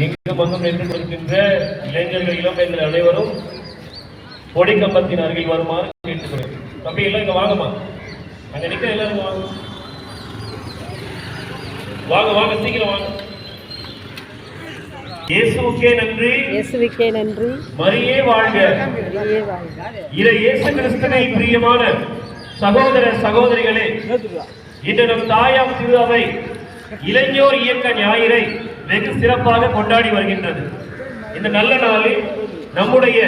எங்கு பங்கம் நின்று கொண்டிருக்கின்ற இளைஞர்கள் இளம்பெண்கள் அனைவரும் கொடி கம்பத்தின் அருகில் வருமாறு கேட்டுக்கொள்கிறேன். தம்பி எல்லாம் இங்க வாங்கம்மா, அங்க நிக்க எல்லாரும் வாங்க வாங்க வாங்க சீக்கிரம் வாங்க. இயேசுவுக்கே நன்றி, இயேசுவுக்கே நன்றி, மரியே வாழ்க. இறை இயேசு கிறிஸ்துவின் பிரியமான சகோதர சகோதரிகளே, இன்று நம் தாயாம் திரு அவை இளைஞர் இயக்க ஞாயிறை வெகு சிறப்பாக கொண்டாடி வருகின்றது. இந்த நல்ல நாளில் நம்முடைய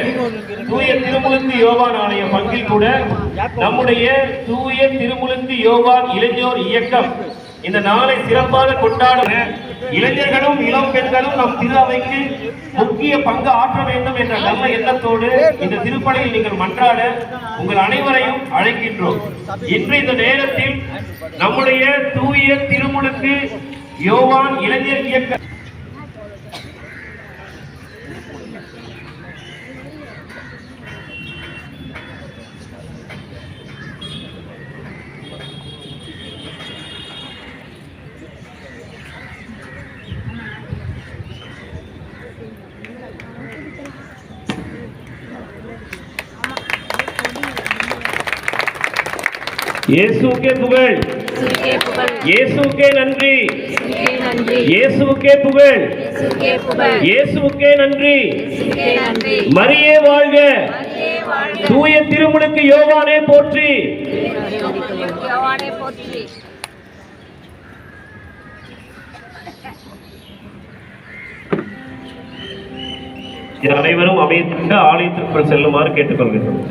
தூய திருமுழுக்கு யோவான் ஆலய பங்கில் கூட நம்முடைய தூய திருமுழுக்கு யோவான் இளைஞர் இயக்கம் இந்த நாளை சிறப்பாக கொண்டாட இளைஞர்களும் இளம் பெண்களும் நம் திரு அவைக்கு முக்கிய பங்கு ஆற்ற வேண்டும் என்ற நல்ல எண்ணத்தோடு இந்த திருப்பலியில் நீங்கள் மன்றாட உங்கள் அனைவரையும் அழைக்கின்றோம். இன்று இந்த நேரத்தில் நம்முடைய தூய திருமுழுக்கு யோவான் இளைஞர் இயக்க இயேசுவுக்கே புகழ், இயேசுவுக்கே நன்றி, இயேசுவுக்கே புகழ், இயேசுவுக்கே நன்றி. மரியே வாழ்க, தூய திருமுழுக்கு யோவானே போற்றி. அனைவரும் அமைதியாக ஆலயத்திற்குள் செல்லுமாறு கேட்டுக்கொள்கிறோம்.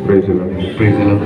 Praise the Lord. Praise the Lord.